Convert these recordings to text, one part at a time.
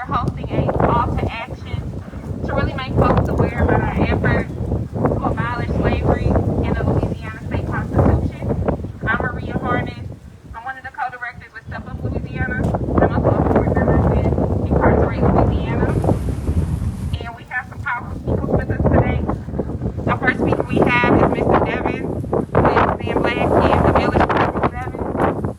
hosting a call to action to really make folks aware about our effort to abolish slavery in the Louisiana State Constitution. I'm Maria Harness. I'm one of the co-directors with Step Up Louisiana. I'm also a board member with Incarcerate Louisiana. And we have some powerful speakers with us today. The first speaker we have is Mr. Devin with Sam Black and the Village Purple Devin.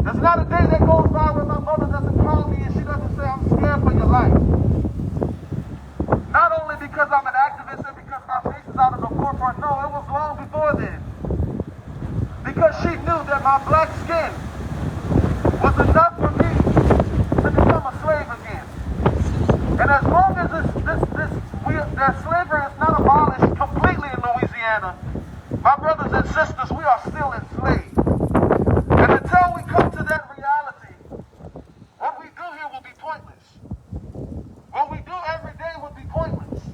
There's not a day that goes because she knew that my black skin was enough for me to become a slave again. And as long as that slavery is not abolished completely in Louisiana, my brothers and sisters, we are still enslaved. And until we come to that reality, what we do here will be pointless. What we do every day will be pointless.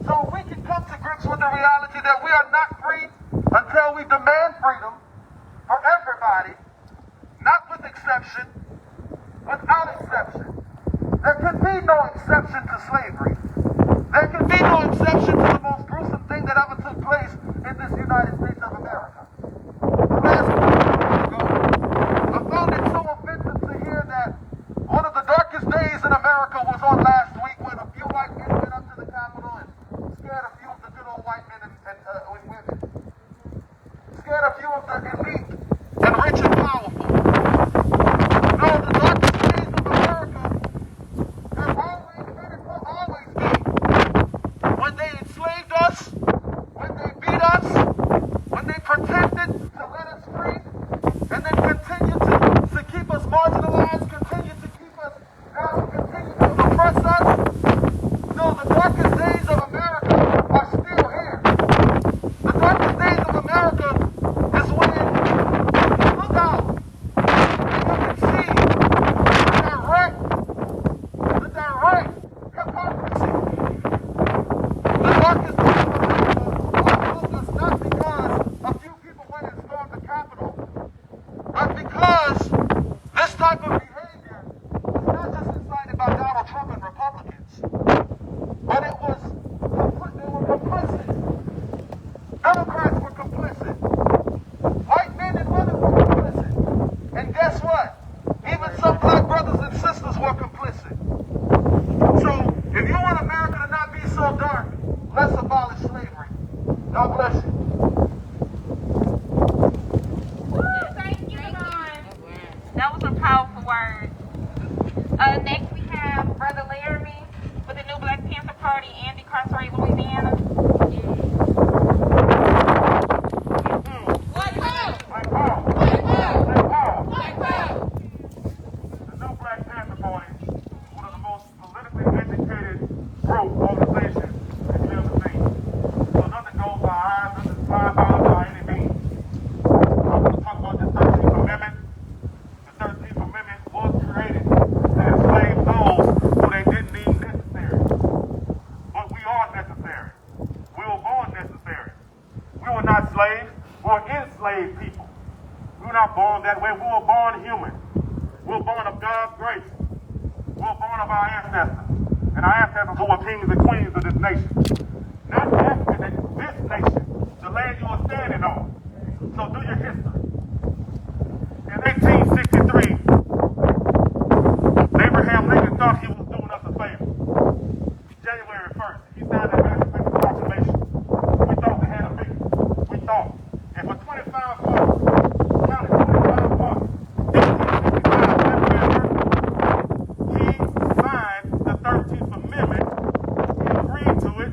So we can come to grips with the reality that we are not free until we demand freedom for everybody, not with exception, without exception. There can be no exception to slavery. There can be no exception to the most gruesome thing that ever took place in this United States of America. Last week ago, I found it so offensive to hear that one of the darkest days in America was on last week when a few white men went up to the Capitol and scared a few of the good old white men and women. Scared a few of the elite and rich and powerful. No, the darkest days of America have always been and will always be when they enslaved us, when they beat us, when they pretended to let us free, and then continue to keep us marginalized, continue to keep us down, continue to oppress us. No, the darkest days of America are still here. The darkest days of America is when you look out and you can see the direct hypocrisy. The darkest days of America overlook us not because a few people went and stormed the Capitol, but because this type of behavior was not just incited by Donald Trump and Republicans, but they were complicit. Democrats were complicit. White men and women were complicit. And guess what? Even some black brothers and sisters were complicit. So, if you want America to not be so dark, let's abolish slavery. God bless you. Thank you, Devon. That was a powerful word. Next we have Brother Laramie with the New Black Panther Party and Incarcerate Louisiana. The New Black Panther Party, one of the most politically educated organizations that you ever seen. So nothing goes by eyes, nothing flies by any means. I'm going to talk about the 13th Amendment. The 13th Amendment was created to enslave those who they didn't deem necessary. But we are necessary. We were born necessary. We were not slaves. We were enslaved people. We were not born that way. We were born human. We were born of God's grace. We were born of our ancestors. And our ancestors who were kings and queens of this nation. Not Africa, this nation. The land you are standing on. So do your history. In 1863, Abraham Lincoln thought he was doing us a favor. January 1st, he signed the Emancipation Proclamation. We thought they had a victory. We thought. And for 25 months, counted 25 months, he signed the 13th Amendment. He agreed to it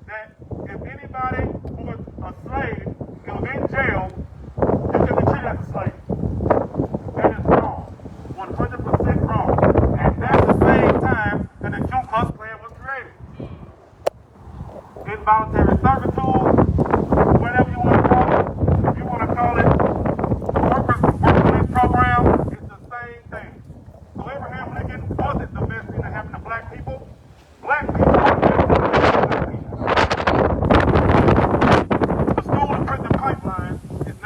that if anybody who was a slave who was in jail, they could be treated as a slave. That is wrong. 100% wrong. And that's the same time that the Ku Klux Klan was created. Involuntary servitude, whatever you want to call it, if you want to call it workplace program, it's the same thing. So Abraham Lincoln wasn't the best thing that happened to black people. Black people are the best thing that happened to black people. The school to prison pipeline is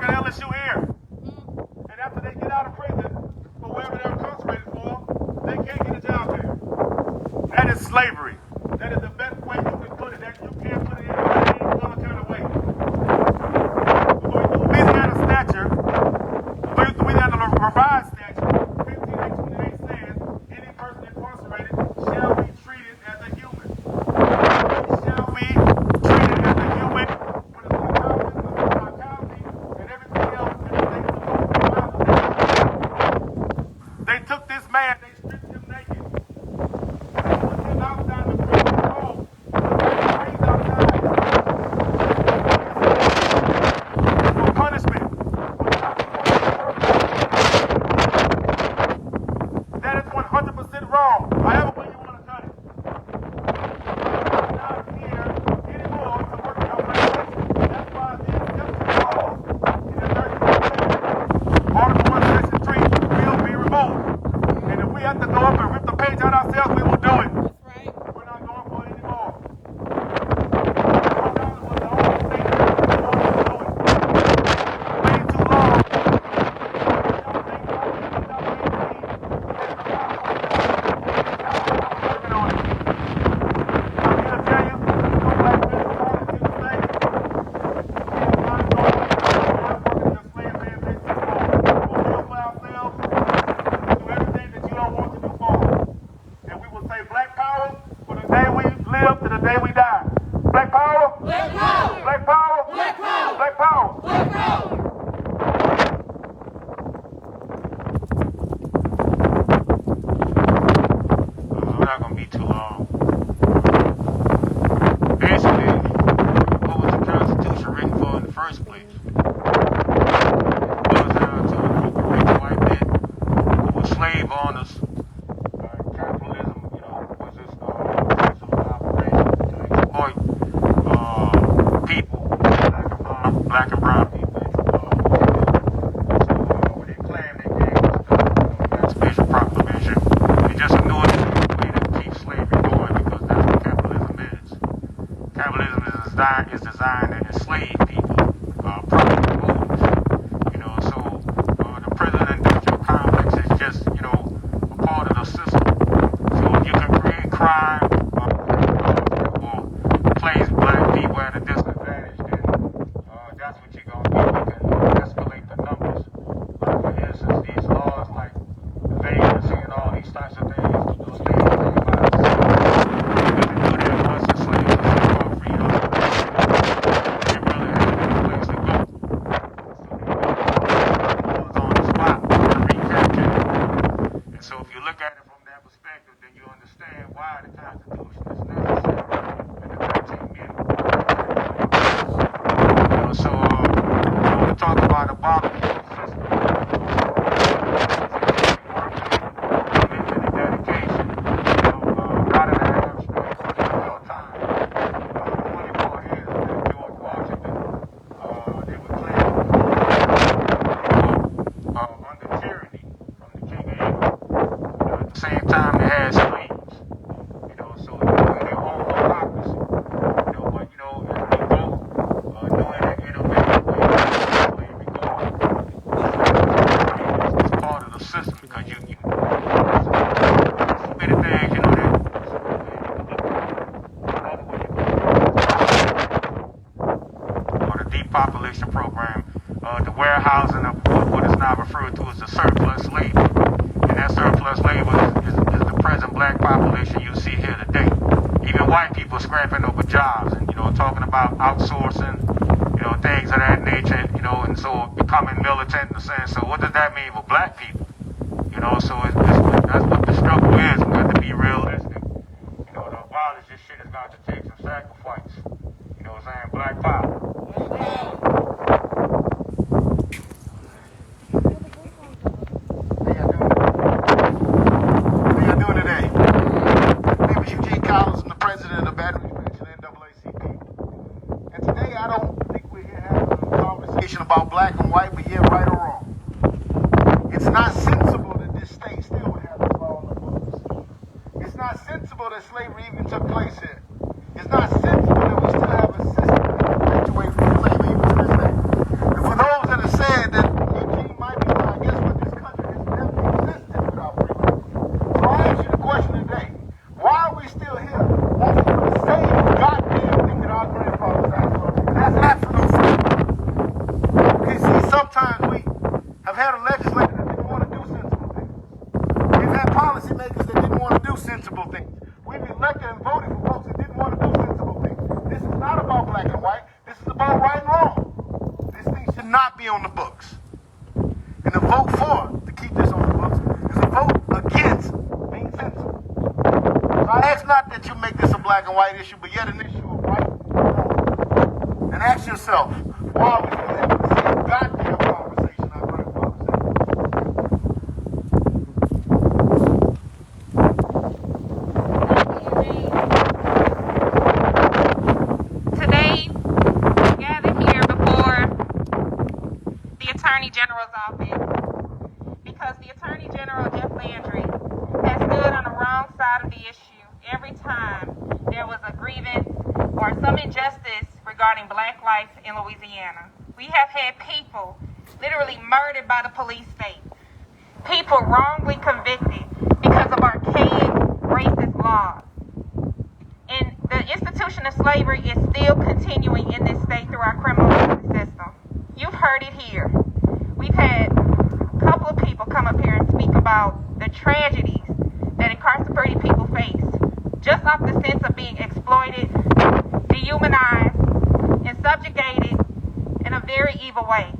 at LSU here. And after they get out of prison, for whatever they're incarcerated for, they can't get a job there. That is slavery. That is the best way you can put it. That you can't put it in any other kind of way. Louisiana statute, Louisiana revised statute, 15828 says, any person incarcerated shall be treated as a human. Shall be treated as a human with a psychology and everything else in the state of the They took this man, they stripped him naked. They put him outside the prison home. Raised outside. For punishment. That is 100% wrong. However way you want to cut it. Not here anymore to work your regulation. That's why the exemption clause in the 30th Article 1, Section 3 will be removed. And if we have to go up and rip the page out ourselves, we will do it. That's right. We're not going for it anymore. $4 was the only thing that was going to do it. Way too long. Black power for the day we live to the day we die. Black power. Black power. Black power. Black power. Black power. Black power. I'm not going to be too long. Basically, what was the Constitution written for in the first place? It was down to a group of rich white men who were slave owners. Capitalism, was this principal operation to exploit people, black and brown people. So when they claimed they gave us the Emancipation Proclamation, they just ignored it as a way to keep slavery going because that's what capitalism is. Capitalism is designed to enslave people, profit motives. So the prison industrial complex is just, a part of the system. So you can create crime or place black people at a disadvantage, then that's what you're going to do. You can escalate the numbers. Like, for instance, these laws like vagrancy and all these types of things, those things that you might have seen. You can do that once the slaves are freed up. They really have no place to go. So they on the spot to recapture them. And so if you look at it from that perspective, then you understand why the Constitution is necessary in the 13th Amendment. So I want to talk about abolishing the system. Commitment and dedication. Not in an abstract, but in real time. The funny part is that George Washington, they were claiming under tyranny from the King of England. At the same time, they had slaves, so they own democracy, but and they both, knowing that innovative way to keep slavery going. It's part of the system because you so many things, that another way you or the depopulation program, the warehousing of what is now referred to as the surplus labor. And that surplus labor is the present black population you see here today. Even white people scrapping over jobs and, talking about outsourcing, things of that nature, and so becoming militant in a sense. So what does that mean for black people? So that's what the struggle is. We have to be realistic. To abolish this shit is going to take some sacrifice. What I'm saying? Black power. About black and white, but yeah, right or wrong. It's not sensible that this state still would have this law on the books. It's not sensible that slavery even took place here. It's not sensible that we still have a system that perpetuates slavery even to this day. And for those that are saying sometimes we have had a legislature that didn't want to do sensible things. We've had policymakers that didn't want to do sensible things. We've elected and voted for folks that didn't want to do sensible things. This is not about black and white. This is about right and wrong. This thing should not be on the books. And the vote for, to keep this on the books, is a vote against being sensible. So I ask not that you make this a black and white issue, but yet an issue of right and wrong. And ask yourself, why are we still having the same goddamn conversation our grandfathers had? Today, we gather here before the Attorney General's office because the Attorney General, Jeff Landry, has stood on the wrong side of the issue every time there was a grievance or some injustice regarding black life in Louisiana. We have had people literally murdered by the police state, people wrongly convicted because of archaic racist laws. And the institution of slavery is still continuing in this state through our criminal justice system. You've heard it here. We've had a couple of people come up here and speak about the tragedies that incarcerated people face, just off the sense of being exploited, dehumanized, and subjugated in a very evil way,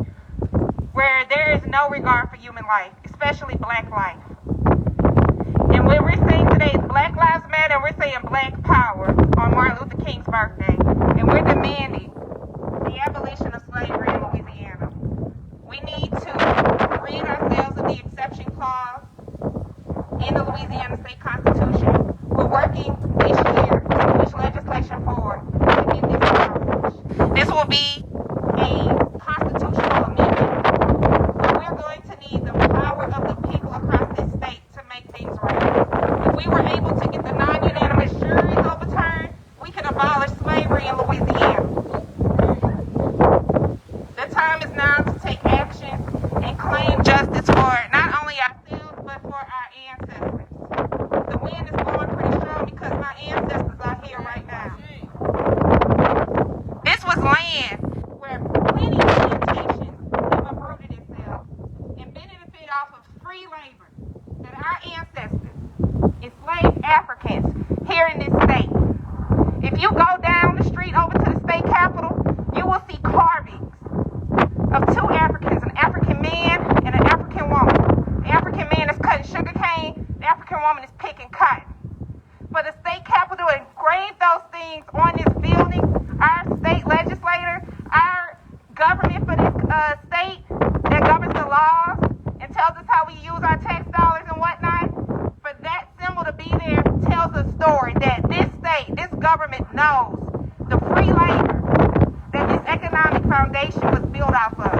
where there is no regard for human life, especially black life. And what we're saying today is Black Lives Matter, and we're saying Black Power on Martin Luther King's birthday, and we're demanding the abolition of slavery in Louisiana. We need to rid ourselves of the exception clause in the Louisiana State Constitution. We're working this year to push legislation forward to get this accomplished. This will be a constitutional amendment, but we're going to need the power of the people across this state to make things right. If we were able to get the non-unanimous juries overturned, we can abolish slavery in Louisiana. The time is now to take action and claim justice for not only ourselves, but for our ancestors. The wind is blowing pretty strong because my ancestors are here right now. This was land where plenty of plantations have uprooted itself and benefited off of free labor that our ancestors, enslaved Africans, here in this state. If you go down the street over to the state capitol, you will see carvings of two Africans, an African man and an African woman. The African man is cutting sugar cane, the African woman is picking cotton. For the state capitol to engrave those things on this building, our state legislator, our government for this state that governs the laws and tells us how we use our tax dollars and whatnot, for that symbol to be there tells a story that this state, this government knows the free labor that this economic foundation was built off of,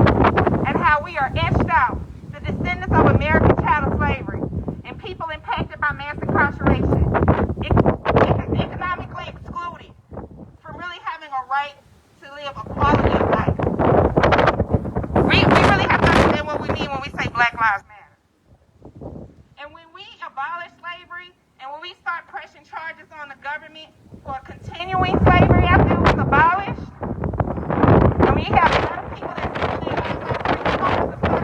and how we are etched out, the descendants of American chattel slavery, and people impacted by mass incarceration, economically excluded from really having a right to live a quality of life. We really have to understand what we mean when we say Black Lives Matter. And when we abolish slavery, and when we start pressing charges on the government for continuing slavery after it was abolished, and we have a lot of people that spend their lives out free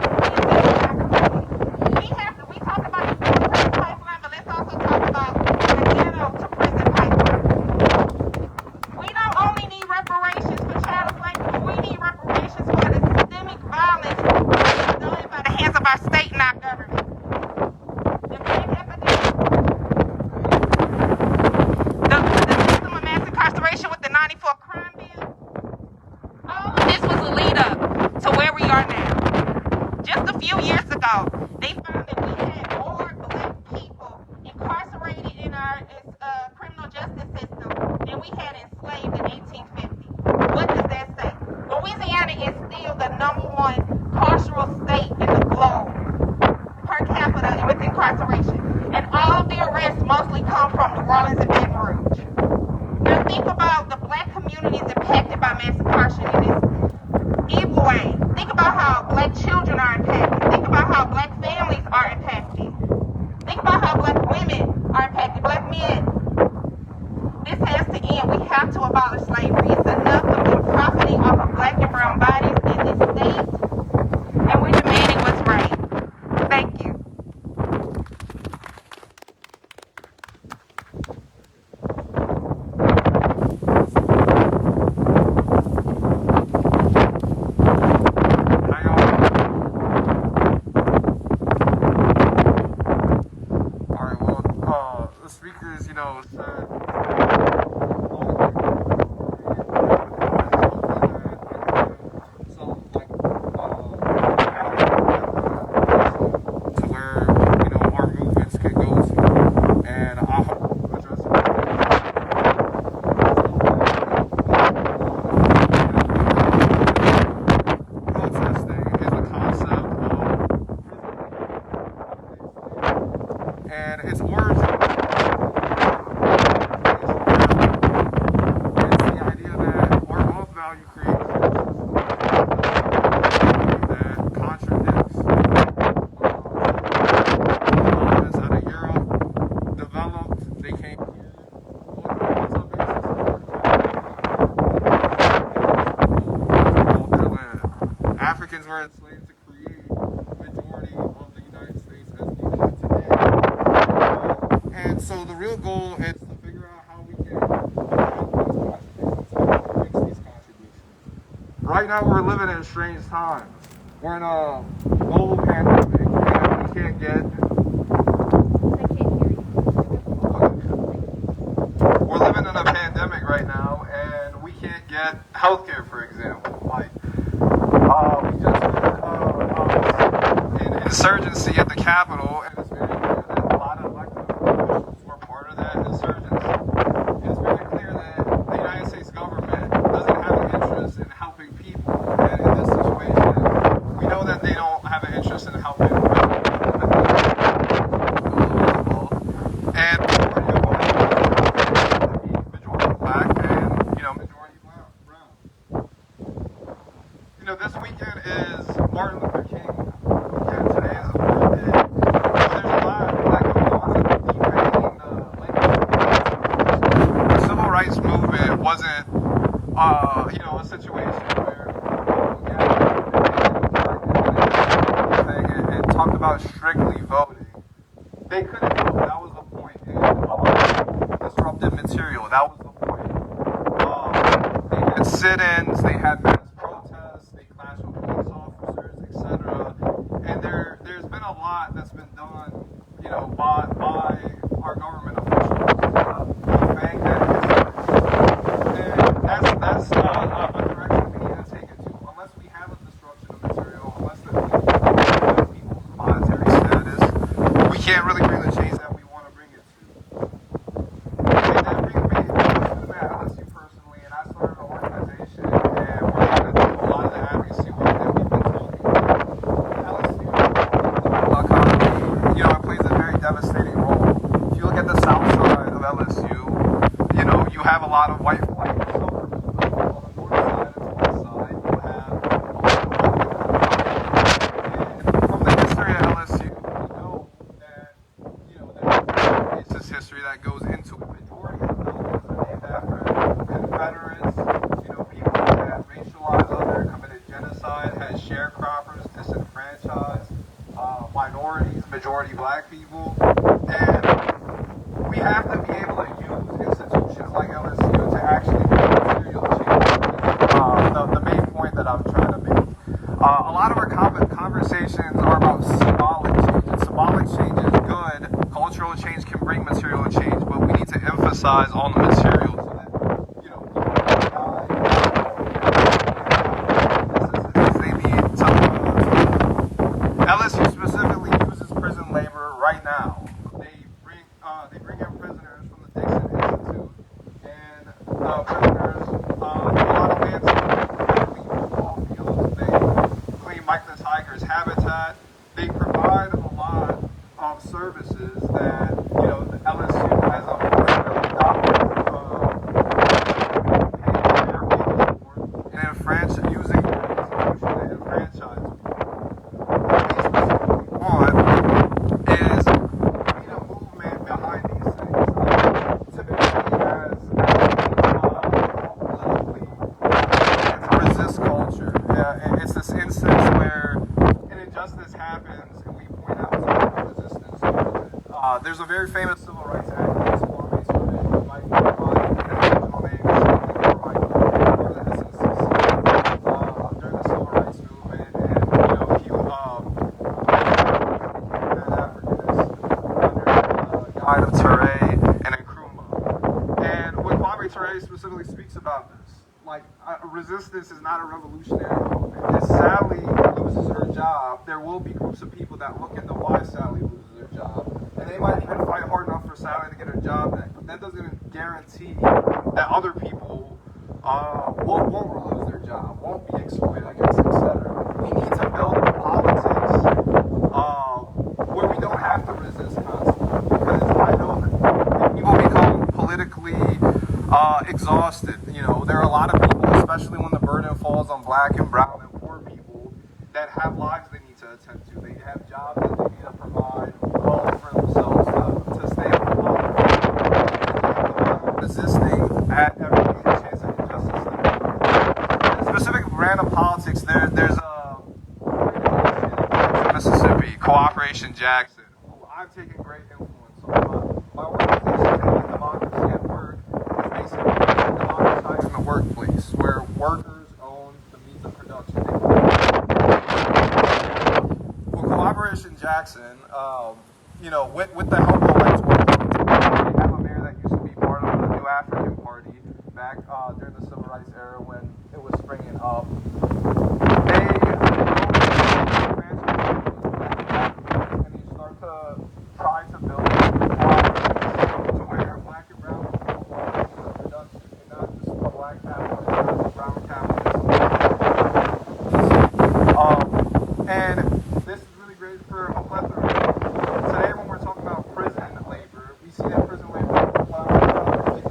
we talk about the prison pipeline, but let's also talk about the ghetto to prison pipeline. We don't only need reparations for child slavery, but we need reparations for the systemic violence that's done by the hands of our state and our government. The black epidemic, the system of mass incarceration with the 94 crime bill, all of this was a lead up to where we are now. Just a few years ago, they found that we had more black people incarcerated in our criminal justice system than we had enslaved in 1850. What does that say? Louisiana is still the #1 carceral state in the globe per capita with incarceration. And all of the arrests mostly come from New Orleans and Baton Rouge. Now think about the black communities impacted by mass incarceration in this evil way. Think about how black children are impacted. Think about how black families are impacted. Think about how black women are impacted, black men. This has to end. We have to abolish slavery. It's enough of them profiting off of black and brown bodies in this state its origin. It's the idea that our wealth value creation that contradicts colonists out of Europe developed. They came here. Africans were enslaved to create the majority of the United States as we know it today. And so the real goal is to figure out how we can fix these contributions. Right now we're living in strange times. We're in a global pandemic and we can't get... We're living in a pandemic right now and we can't get healthcare, for example. Like, we just had an insurgency at the Capitol, and it's very clear that a lot of elected officials were part of that insurgency. It's very clear that the United States government doesn't have an interest in helping people, and in this situation, we know that they don't have an interest in helping people. And majority black and, majority brown. This weekend is Martin Luther King weekend. Today is a birthday. There's a lot that goes on in defending the legislature. The civil rights movement wasn't, a situation where people gathered and talked about strictly voting. They couldn't vote. That was the point. And a lot of disruptive material. That was the point. They had sit-ins. They had mass protests. They clashed with police officers, etc. And there's been a lot that's been done, by our government officials to defang that history. And that's a direction we need to take it to. Unless we have a destruction of material, unless the people's monetary status, we can't really bring the change that we want to bring it to. And that brings me to LSU personally, and I started an organization, and we're trying to do a lot of the advocacy work that we've been talking about. LSU, it plays a very devastating role. If you look at the south side of LSU, you have a lot of white suburbs. On the north side and the west side, you have from the history of LSU, we know that, there's racist history that goes into it. The majority of buildings are named after Confederates, people that racialized others, committed genocide, had sharecroppers, disenfranchised minorities, majority black people, and we have to be able to use institutions like LSU to actually make material change. The main point that I'm trying to make. A lot of our conversations are about symbolic change, and symbolic change is good. Cultural change can bring material change, but we need to emphasize on the material so that, people LSU specifically uses prison labor right now. They bring in prisoners from the Dixon Institute, and prisoners a lot of landscaping, clean football fields, they clean Mike the Tiger's habitat. They provide a lot of services that the LSU has using the institution to enfranchise people. Is we need a movement behind these things. Typically, as politically, it's resist culture. It's this instance where an injustice happens and we point out some resistance to it. There's a very famous civil rights activist, you might find his original name is the SNCC during the civil rights movement, and he became an Africanist under the guide of Touré and Nkrumah. And when Kwame Touré specifically speaks about this, resistance is not a revolutionary movement. If Sally loses her job, there will be groups of people that look into why Sally loses her job, and they might even fight hard enough for Sally to get her job back. But that doesn't guarantee that other people won't lose their job, won't be exploited, etc. We need to build politics where we don't have to resist constantly, because to attend to. They have jobs that they need to provide homes for themselves to stay afloat. Resisting at every chance of injustice. In specific random politics, there's a Mississippi, Cooperation Jackson, who I've taken great influence on. My organization, Democracy at Work, is basically democratizing the workplace, where workers own the means of production. Well, Cooperation Jackson, with the help of rights workers, they have a mayor that used to be part of the New African Party back during the Civil Rights era when it was springing up. Try to build to where black and brown people are in production, and not just a black capitalist, but a brown capitalist. And this is really great for a plethora of reasons. Today, when we're talking about prison labor, we see that prison labor is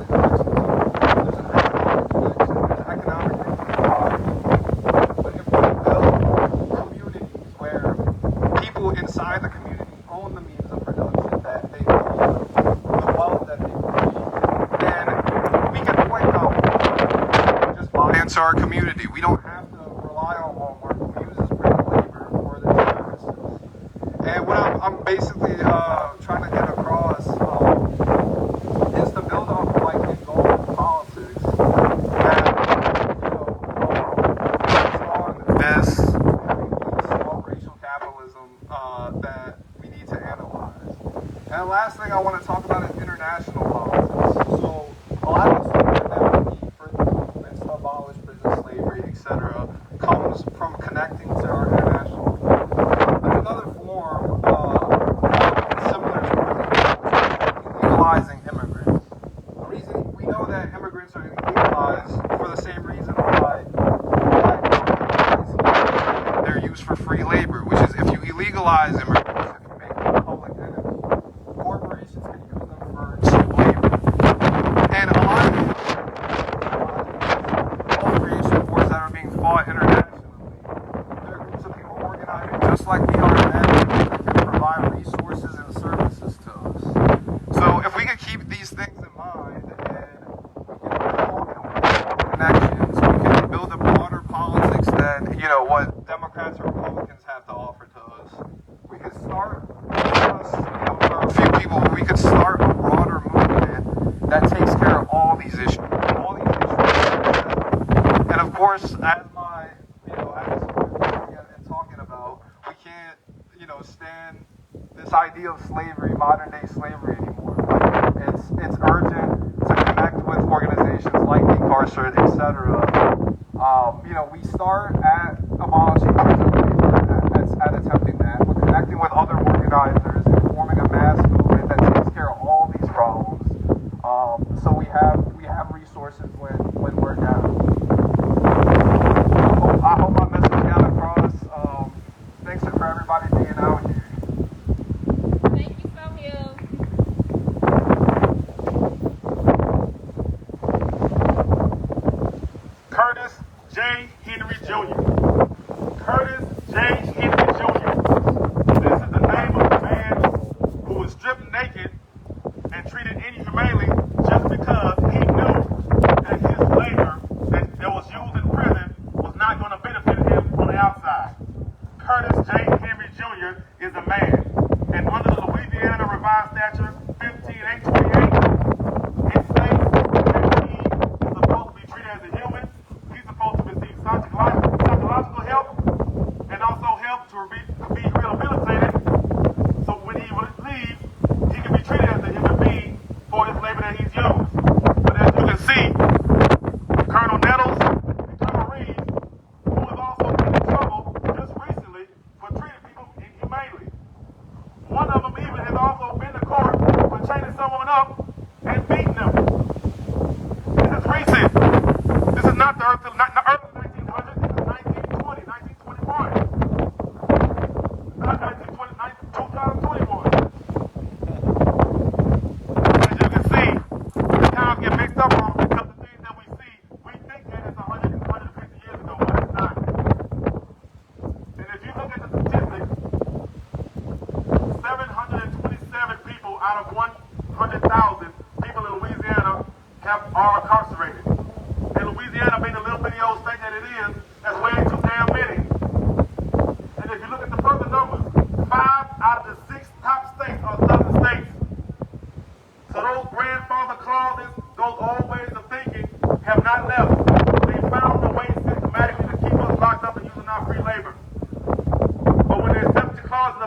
there's an economic connection, but if we build communities where people inside the community own the means of production that they create, the wealth that they create, then we can point out just buy into our community. We don't have to rely on Walmart, who uses prison labor for their services. And what I'm basically trying to get across is to build up like engulfed politics that based on this small racial capitalism that we need to analyze. And the last thing I want to talk about is international politics. So a lot of the support that we need for the movements to abolish prison slavery, etc., comes from connecting to our international community. There's another form similar to legalizing immigrants. The reason we know that immigrants are legalized for the same reason why they're used for free labor, which is if you illegalize immigrants, if you make them a public enemy, corporations can use them for cheap labor. And a lot of wealth creation wars that are being fought internationally, there are groups of people organizing just like we are that can provide resources and services to us. So if we can keep these things in mind and we can build connections, we can build a broader politics than what Democrats or Republicans have to offer to us. We could start for a few people, we could start a broader movement that takes care of all these issues. And of course, as my, as we have been talking about, we can't, stand this idea of slavery, modern day slavery anymore. It's urgent to connect with organizations like Incarcerate, etc. We start at abolishing prison labor, at attempting that. We're connecting with other organizers and forming a mass movement that takes care of all these problems. So we have resources when we're down. I hope my message got across. Thanks for everybody being out here. Thank you, Sohail. Curtis J. Henry Jr. Curtis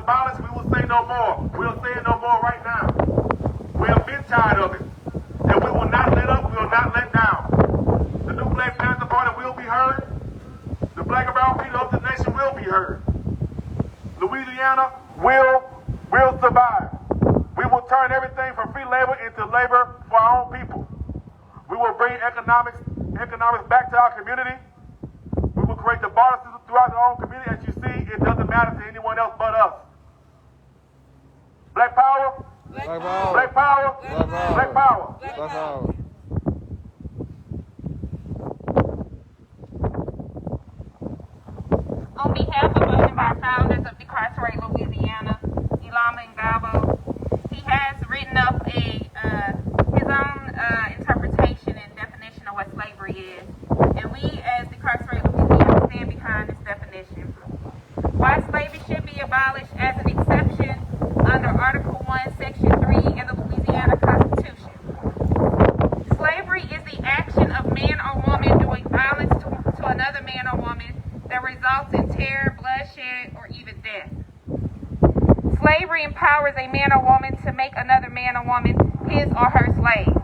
abolish, we will say no more. We'll say it no more right now. We have been tired of it. And we will not let up, we will not let down. The new Black Panther Party will be heard. The black and brown people of the nation will be heard. Louisiana will survive. We will turn everything from free labor into labor for our own people. We will bring economics back to our community. We will create the border system throughout our own community. As you see, it doesn't matter to anyone else but us. Black power. Black power. Black power. Black power. Black power. Black power. On behalf of one of our founders of Decarcerate Louisiana, Ilama Ngabo, he has written up his own interpretation and definition of what slavery is. And we, as Decarcerate Louisiana, stand behind this definition. Why slavery should be abolished as an exception under Article 1, Section 3 in the Louisiana Constitution. Slavery is the action of man or woman doing violence to another man or woman that results in terror, bloodshed, or even death. Slavery empowers a man or woman to make another man or woman his or her slave.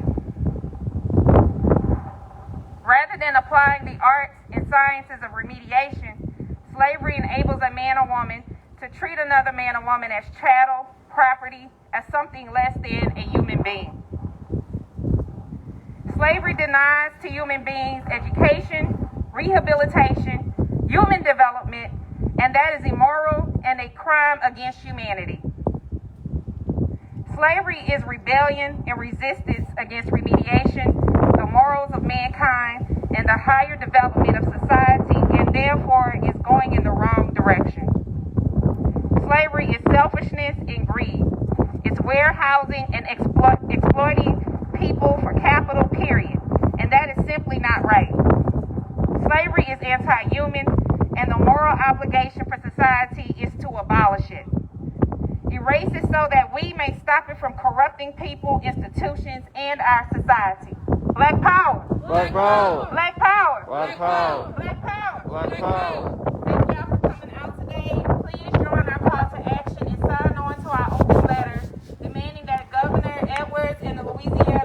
Rather than applying the arts and sciences of remediation, slavery enables a man or woman to treat another man or woman as chattel, property, as something less than a human being. Slavery denies to human beings education, rehabilitation, human development, and that is immoral and a crime against humanity. Slavery is rebellion and resistance against remediation, the morals of mankind, and the higher development of society, and therefore is going in the wrong direction. Slavery is selfishness and greed. It's warehousing and exploiting people for capital, period. And that is simply not right. Slavery is anti-human, and the moral obligation for society is to abolish it. Erase it so that we may stop it from corrupting people, institutions, and our society. Black power. Black power. Black power. Black power. Black power. Black power. Thank y'all for coming out today. Please join our call to action and sign on to our open letter demanding that Governor Edwards and the Louisiana